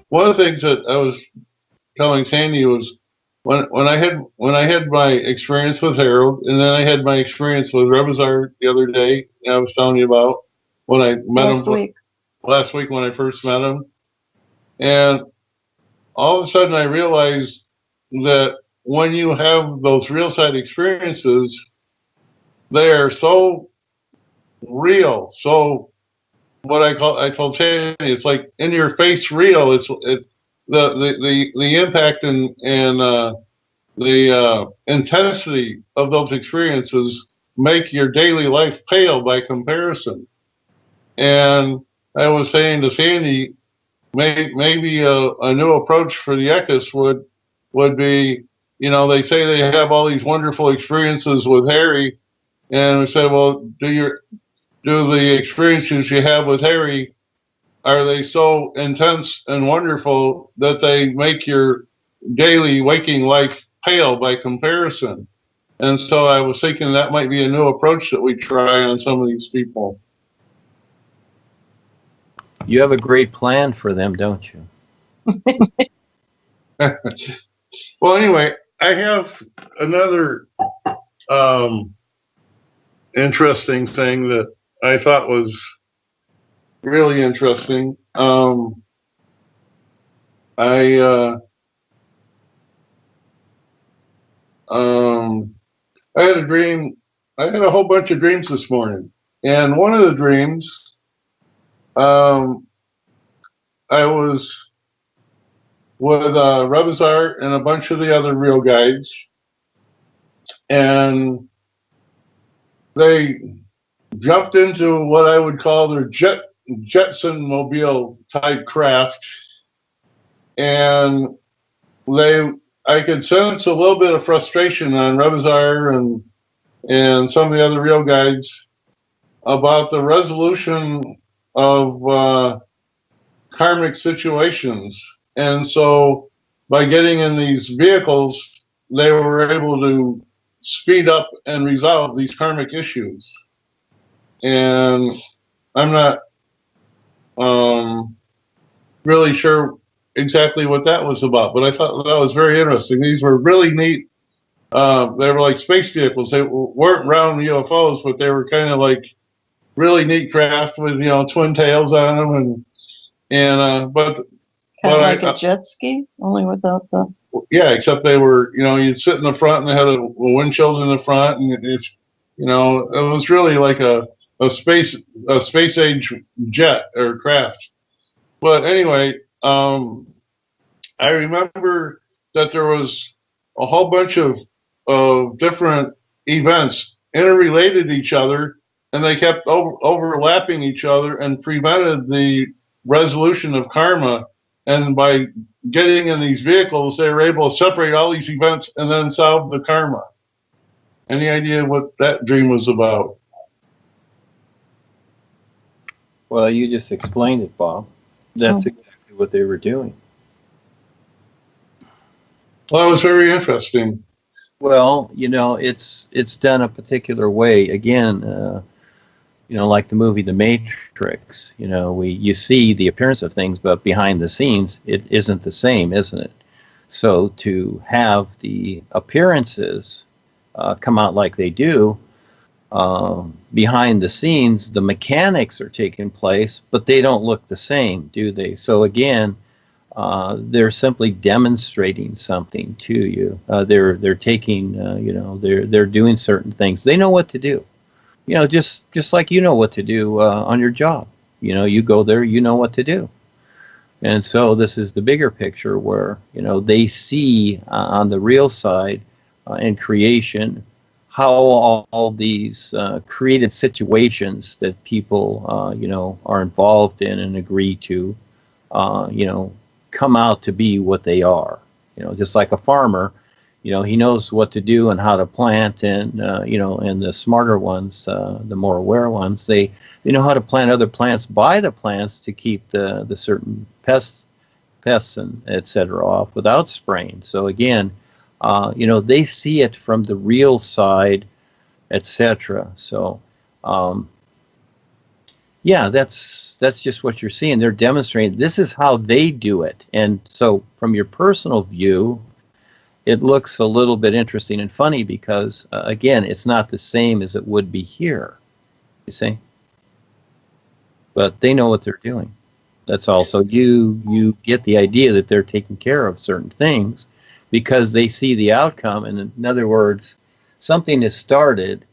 one of the things that I was telling Sandy was when I had my experience with Harold, and then I had my experience with Rebisar the other day. I was telling you about when I met him last week when I first met him, and all of a sudden I realized that when you have those real side experiences, they are so real, so what I told Sandy, it's like in your face real. It's the impact and the intensity of those experiences make your daily life pale by comparison. And I was saying to Sandy, maybe a new approach for the Ekis would be, they say they have all these wonderful experiences with Harry, and we said, well, do the experiences you have with Harry, are they so intense and wonderful that they make your daily waking life pale by comparison? And so I was thinking that might be a new approach that we try on some of these people. You have a great plan for them, don't you? Well, anyway, I have another interesting thing that I thought was really interesting. I had a dream. I had a whole bunch of dreams this morning, and one of the dreams, I was with Rebisar and a bunch of the other real guides, and they jumped into what I would call their Jetson mobile type craft, and I could sense a little bit of frustration on Rebisar and some of the other real guides about the resolution of karmic situations. And so by getting in these vehicles, they were able to speed up and resolve these karmic issues. And I'm not really sure exactly what that was about, but I thought that was very interesting. These were really neat. They were like space vehicles. They weren't round UFOs, but they were kind of like really neat craft with twin tails on them, but kind of like a jet ski, only without the. Yeah, except they were you'd sit in the front and they had a windshield in the front, and it's it was really like a space age jet or craft. But anyway, I remember that there was a whole bunch of different events interrelated to each other, and they kept overlapping each other and prevented the resolution of karma. And by getting in these vehicles, they were able to separate all these events and then solve the karma. Any idea what that dream was about? Well, you just explained it, Bob. That's exactly what they were doing. Well, it was very interesting. Well, it's done a particular way. Again, like the movie The Matrix. You see the appearance of things, but behind the scenes, it isn't the same, isn't it? So to have the appearances come out like they do, behind the scenes, the mechanics are taking place, but they don't look the same, do they? So again, they're simply demonstrating something to you. They're taking, they're doing certain things. They know what to do. Just like you know what to do on your job. You go there, you know what to do. And so this is the bigger picture where, they see on the real side in creation how all these created situations that people, are involved in and agree to, come out to be what they are. Just like a farmer, he knows what to do and how to plant, and and the smarter ones, the more aware ones, they know how to plant other plants by the plants to keep the certain pests and etc. off without spraying. So again, they see it from the real side, etc. So Yeah, that's just what you're seeing. They're demonstrating this is how they do it. And so from your personal view, it looks a little bit interesting and funny because, again, it's not the same as it would be here, you see? But they know what they're doing. That's all. So you get the idea that they're taking care of certain things because they see the outcome. And in other words, something is started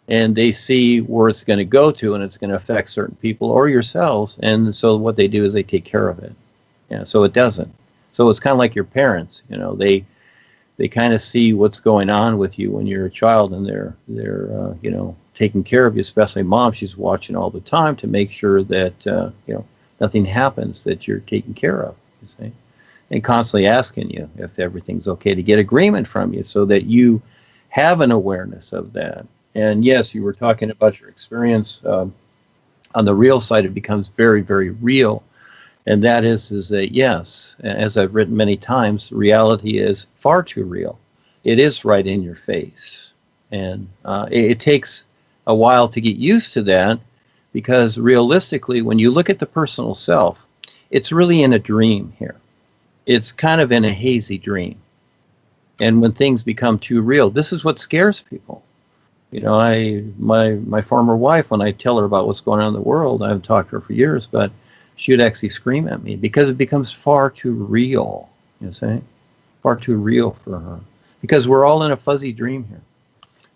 and they see where it's going to go to and it's going to affect certain people or yourselves. And so what they do is they take care of it. Yeah, so it doesn't. So it's kind of like your parents, they kind of see what's going on with you when you're a child, and they're taking care of you. Especially mom, she's watching all the time to make sure that nothing happens, that you're taken care of. You see, and constantly asking you if everything's okay, to get agreement from you, so that you have an awareness of that. And yes, you were talking about your experience on the real side. It becomes very, very real. And that is that, yes, as I've written many times, reality is far too real. It is right in your face. And it takes a while to get used to that, because realistically, when you look at the personal self, it's really in a dream here. It's kind of in a hazy dream. And when things become too real, this is what scares people. My former wife, when I tell her about what's going on in the world, I haven't talked to her for years, but she would actually scream at me because it becomes far too real, you see? Far too real for her. Because we're all in a fuzzy dream here.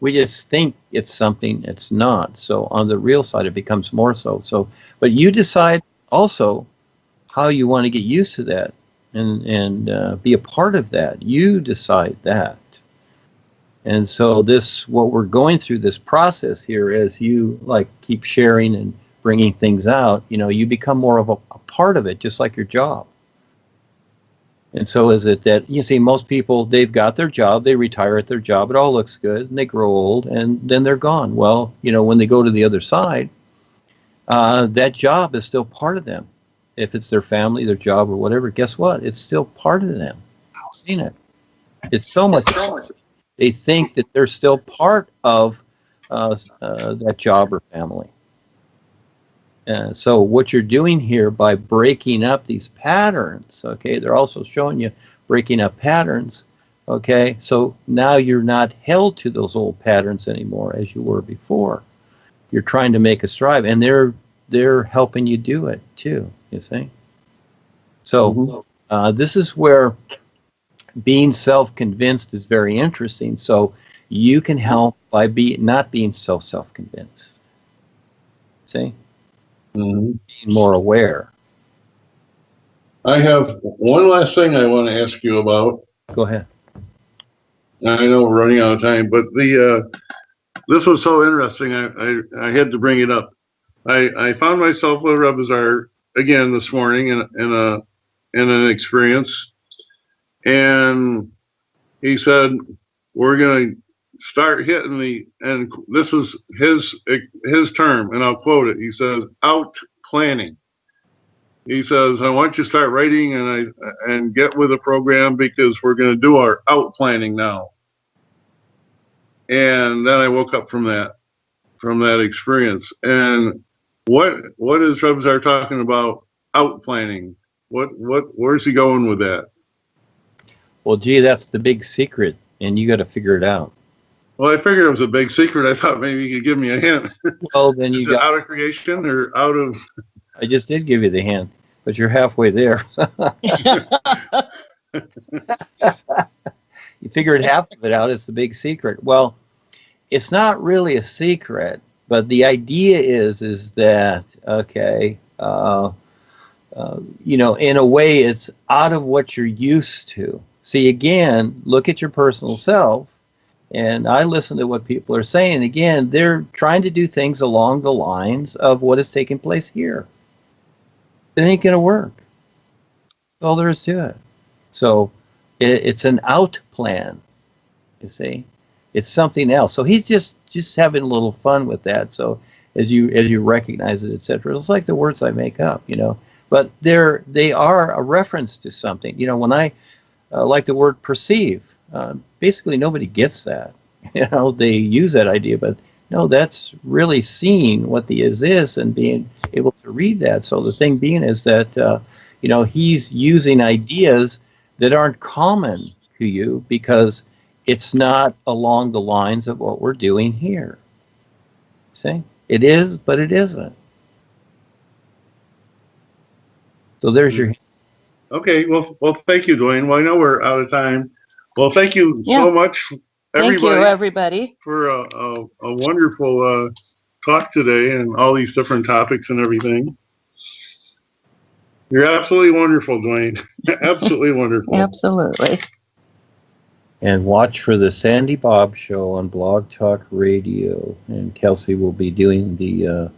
We just think it's something it's not. So on the real side, it becomes more so. But you decide also how you want to get used to that and be a part of that. You decide that. And so what we're going through this process here, as you keep sharing and bringing things out, you become more of a part of it, just like your job. And so is it that, you see, most people, they've got their job, they retire at their job, it all looks good, and they grow old, and then they're gone. Well, when they go to the other side, that job is still part of them. If it's their family, their job, or whatever, guess what? It's still part of them. I've seen it. It's so much. They think that they're still part of that job or family. So what you're doing here by breaking up these patterns, okay, they're also showing you breaking up patterns, okay, so now you're not held to those old patterns anymore as you were before. You're trying to make a strive, and they're helping you do it too, you see. So this is where being self-convinced is very interesting. So you can help by not being so self-convinced. See? Being more aware. I have one last thing I want to ask you about. Go ahead. I know we're running out of time, but this was so interesting. I had to bring it up. I found myself with Rebisar again this morning in an experience, and he said, "We're going to start hitting and this is his term, and I'll quote it. He says, out planning. He says, I want you to start writing and get with the program, because we're going to do our out planning now." And then I woke up from that experience. And what is Rebisar talking about out planning? Where's he going with that? Well, gee, that's the big secret, and you got to figure it out. Well, I figured it was a big secret. I thought maybe you could give me a hint. Well, then Is it out of creation or out of... I just did give you the hint, but you're halfway there. You figured half of it out. It's the big secret. Well, it's not really a secret, but the idea is that, okay, in a way, it's out of what you're used to. See, again, look at your personal self. And I listen to what people are saying. Again, they're trying to do things along the lines of what is taking place here. It ain't going to work. That's all there is to it. So it's an out plan, you see. It's something else. So he's just having a little fun with that. So as you recognize it, etc. It's like the words I make up, But they are a reference to something. When I like the word perceive, basically nobody gets that. They use that idea, but No, that's really seeing what the is and being able to read that. So the thing being is that, he's using ideas that aren't common to you because it's not along the lines of what we're doing here. See? It is, but it isn't. So there's your. Okay. Well, thank you, Dwayne. Well, I know we're out of time. Well, thank you so much, Thank you, everybody. for a wonderful talk today and all these different topics and everything. You're absolutely wonderful, Dwayne. Absolutely wonderful. Absolutely. And watch for the Sandy Bob Show on Blog Talk Radio. And Kelsey will be doing the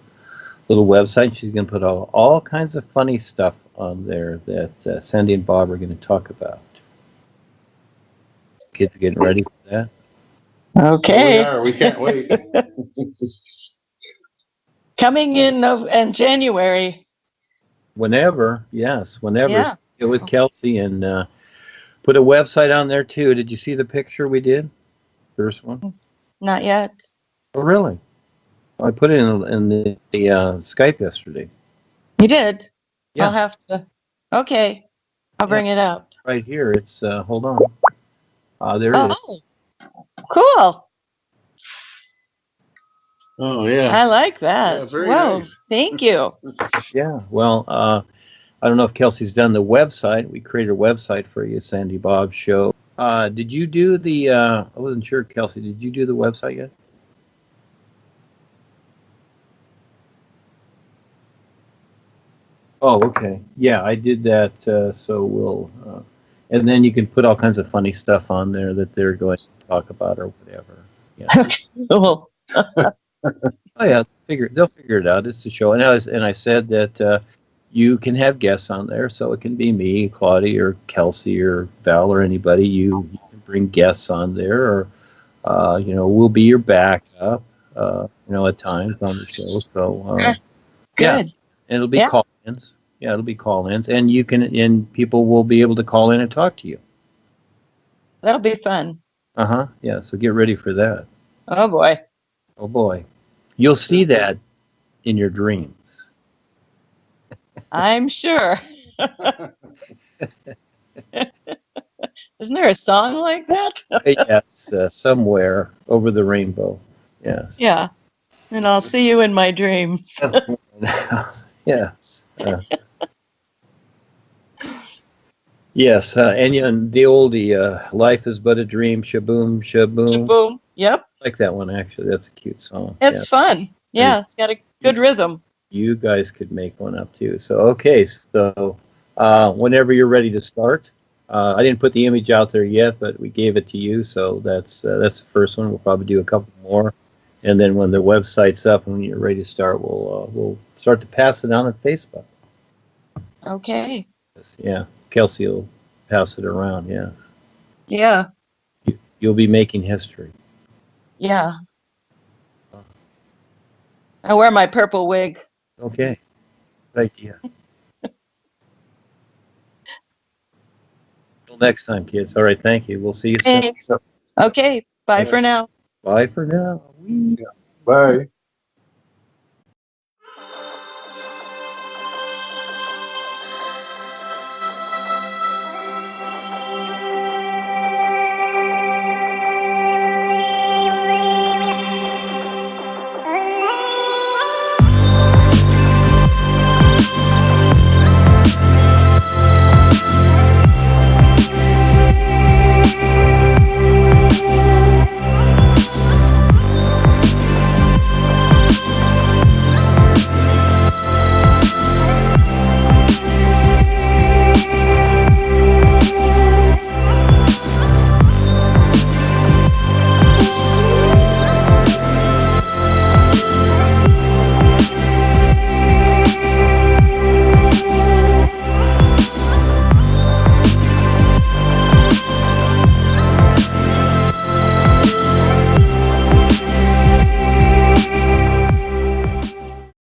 little website. She's going to put all kinds of funny stuff on there that Sandy and Bob are going to talk about. Kids are getting ready for that. Okay. We are. We can't wait. Coming in January. Whenever. Yeah. Get with Kelsey and put a website on there too. Did you see the picture we did? First one? Not yet. Oh, really? I put it in the Skype yesterday. You did? Yeah. I'll have to. Okay. I'll bring it up. Right here. It's, hold on. There it is. Cool. Oh, yeah. I like that. Yeah, very Whoa. nice. Thank you. Yeah. Well, I don't know if Kelsey's done the website. We created a website for you, Sandy Bob Show. Did you do the, I wasn't sure, Kelsey, did you do the website yet? Oh, okay. Yeah, I did that. So we'll, and then you can put all kinds of funny stuff on there that they're going to talk about or whatever. Yeah. Cool. Oh yeah, they'll figure it out. It's a show, and I said that you can have guests on there, so it can be me, Claudia, or Kelsey, or Val, or anybody. You can bring guests on there, or we'll be your backup. At times on the show. So yeah, and it'll be call-ins. Yeah, it'll be call-ins, and people will be able to call in and talk to you. That'll be fun. Yeah. So get ready for that. Oh boy. Oh boy. You'll see that in your dreams. I'm sure. Isn't there a song like that? Yes, somewhere over the rainbow. Yes. Yeah. And I'll see you in my dreams. Yes. Yes, and the oldie, Life is But a Dream, Shaboom, Shaboom. Shaboom. Yep. I like that one, actually. That's a cute song. It's fun. Yeah, it's got a good rhythm. You guys could make one up, too. So, okay, so whenever you're ready to start. I didn't put the image out there yet, but we gave it to you, so that's the first one. We'll probably do a couple more. And then when the website's up and when you're ready to start, we'll start to pass it on Facebook. Okay. Yeah, Kelsey will pass it around, yeah. Yeah. You'll be making history. Yeah. I wear my purple wig. Okay. Good idea. Till next time, kids. All right, thank you. We'll see you soon. Thanks. Okay. Bye for now. Bye for now. Bye.